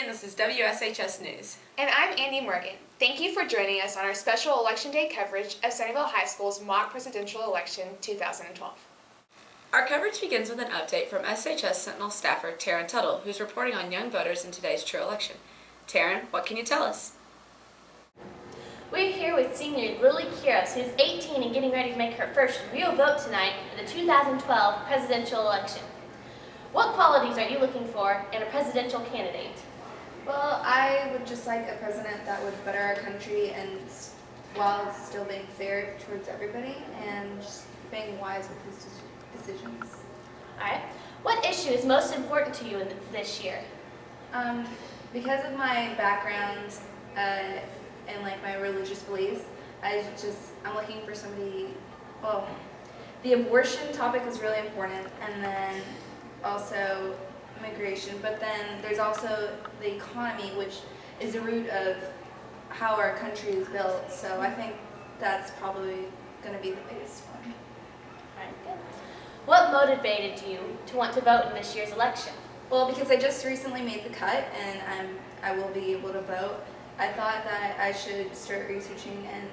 and this is WSHS News. And I'm Andy Morgan. Thank you for joining us on our special Election Day coverage of Sunnyvale High School's mock presidential election 2012. Our coverage begins with an update from SHS Sentinel staffer Taryn Tuttle, who's reporting on young voters in today's true election. Taryn, what can you tell us? We're here with senior Lily Quiros, who's 18 and getting ready to make her first real vote tonight for the 2012 presidential election. What qualities are you looking for in a presidential candidate? Well, I would just like a president that would better our country and while still being fair towards everybody and just being wise with his decisions. All right. What issue is most important to you this year? Because of my background and like my religious beliefs, I'm looking for somebody, well, the abortion topic is really important, and then also immigration, but then there's also the economy, which is the root of how our country is built, so I think that's probably going to be the biggest one. All right, good. What motivated you to want to vote in this year's election? Well, because I just recently made the cut and I will be able to vote, I thought that I should start researching, and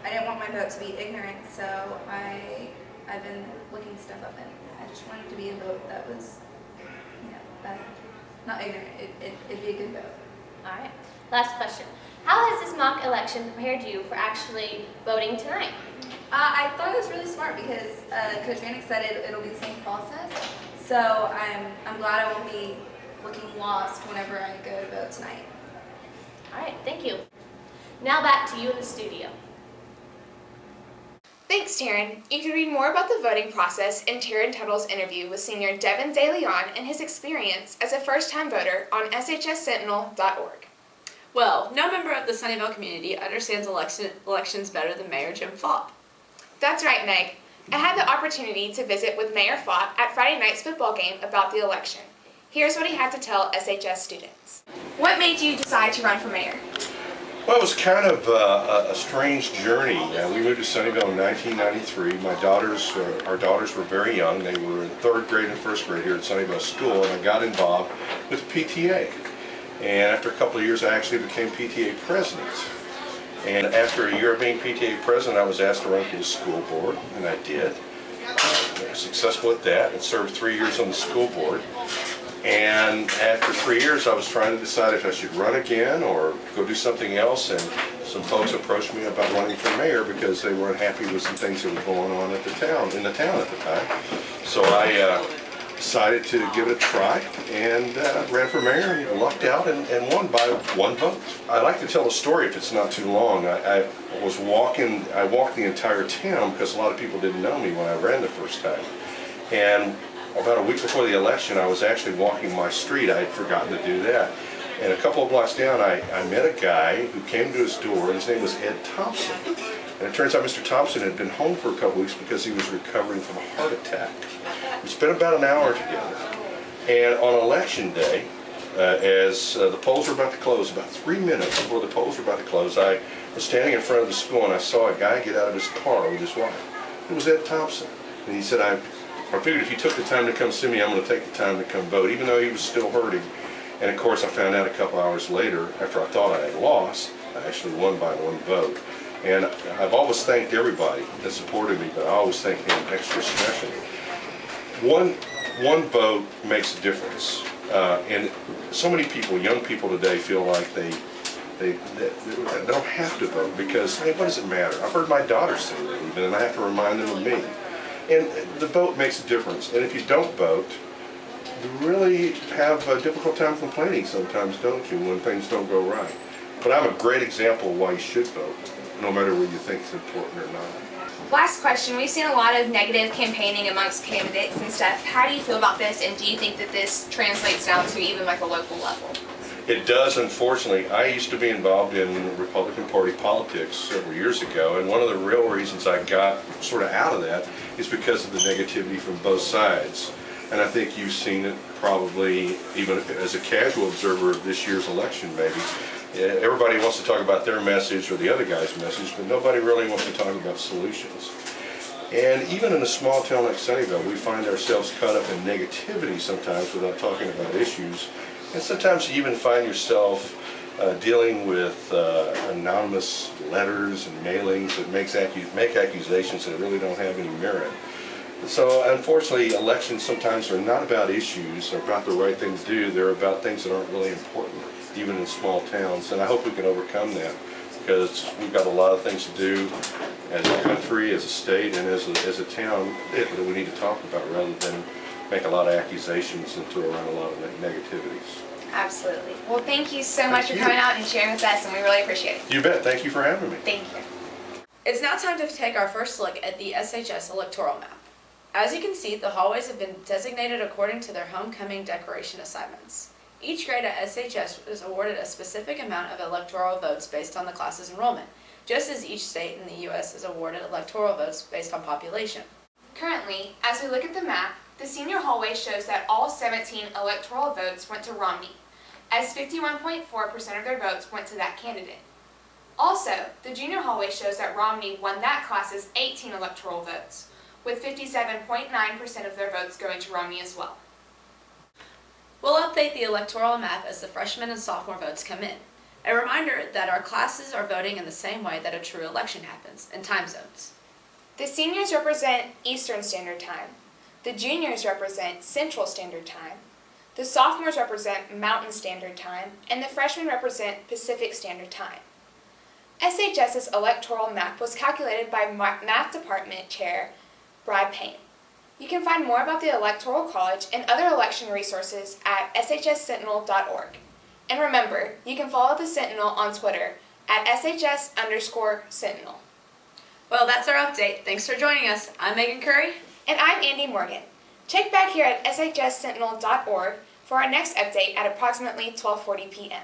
I didn't want my vote to be ignorant, so I've been looking stuff up, and I just wanted to be a vote that was, not ignorant. It'd be a good vote. All right. Last question. How has this mock election prepared you for actually voting tonight? I thought it was really smart because Coach Vanek said it'll be the same process, so I'm glad I won't be looking lost whenever I go to vote tonight. All right, thank you. Now back to you in the studio. Thanks, Taryn. You can read more about the voting process in Taryn Tuttle's interview with senior Devin DeLeon and his experience as a first-time voter on shssentinel.org. Well, no member of the Sunnyvale community understands elections better than Mayor Jim Fopp. That's right, Meg. I had the opportunity to visit with Mayor Fopp at Friday night's football game about the election. Here's what he had to tell SHS students. What made you decide to run for mayor? Well, it was kind of a strange journey. We moved to Sunnyvale in 1993. Our daughters were very young. They were in 3rd grade and 1st grade here at Sunnyvale School, and I got involved with PTA. And after a couple of years, I actually became PTA president. And after a year of being PTA president, I was asked to run for the school board, and I did. I was successful at that and served 3 years on the school board. And after 3 years, I was trying to decide if I should run again or go do something else, and some folks approached me about running for mayor because they weren't happy with some things that were going on in the town at the time. So I decided to give it a try and ran for mayor and lucked out and won by 1 vote. I like to tell a story if it's not too long. I walked the entire town because a lot of people didn't know me when I ran the first time. And about a week before the election, I was actually walking my street. I had forgotten to do that. And a couple of blocks down, I met a guy who came to his door, and his name was Ed Thompson. And it turns out Mr. Thompson had been home for a couple weeks because he was recovering from a heart attack. We spent about an hour together. And on election day, as the polls were about to close, about 3 minutes before the polls were about to close, I was standing in front of the school, and I saw a guy get out of his car with his wife. It was Ed Thompson. And he said, I figured if he took the time to come see me, I'm going to take the time to come vote, even though he was still hurting. And of course, I found out a couple hours later, after I thought I had lost, I actually won by 1 vote. And I've always thanked everybody that supported me, but I always thank him extra specially. One vote makes a difference. And so many people, young people today, feel like they don't have to vote because, hey, what does it matter? I've heard my daughter say that even, and I have to remind them of me. And the vote makes a difference. And if you don't vote, you really have a difficult time complaining sometimes, don't you, when things don't go right. But I'm a great example of why you should vote, no matter whether you think it's important or not. Last question. We've seen a lot of negative campaigning amongst candidates and stuff. How do you feel about this, and do you think that this translates down to even like a local level? It does, unfortunately. I used to be involved in Republican Party politics several years ago, and one of the real reasons I got sort of out of that is because of the negativity from both sides. And I think you've seen it probably even as a casual observer of this year's election maybe. Everybody wants to talk about their message or the other guy's message, but nobody really wants to talk about solutions. And even in a small town like Sunnyvale, we find ourselves caught up in negativity sometimes without talking about issues. And sometimes you even find yourself dealing with anonymous letters and mailings that make accusations that really don't have any merit. So unfortunately, elections sometimes are not about issues or about the right thing to do. They're about things that aren't really important, even in small towns. And I hope we can overcome that, because we've got a lot of things to do as a country, as a state, and as a town that we need to talk about, rather than make a lot of accusations and throw around a lot of negativities. Absolutely. Well, thank you so much for you. coming out and sharing with us, and we really appreciate it. You bet. Thank you for having me. Thank you. It's now time to take our first look at the SHS electoral map. As you can see, the hallways have been designated according to their homecoming decoration assignments. Each grade at SHS is awarded a specific amount of electoral votes based on the class's enrollment, just as each state in the U.S. is awarded electoral votes based on population. Currently, as we look at the map, the senior hallway shows that all 17 electoral votes went to Romney, as 51.4% of their votes went to that candidate. Also, the junior hallway shows that Romney won that class's 18 electoral votes, with 57.9% of their votes going to Romney as well. We'll update the electoral map as the freshman and sophomore votes come in. A reminder that our classes are voting in the same way that a true election happens, in time zones. The seniors represent Eastern Standard Time, the juniors represent Central Standard Time, the sophomores represent Mountain Standard Time, and the freshmen represent Pacific Standard Time. SHS's electoral map was calculated by Math Department Chair Brad Payne. You can find more about the Electoral College and other election resources at shssentinel.org. And remember, you can follow the Sentinel on Twitter at @SHS_Sentinel. Well, that's our update. Thanks for joining us. I'm Megan Curry. And I'm Andy Morgan. Check back here at shssentinel.org for our next update at approximately 12:40 p.m.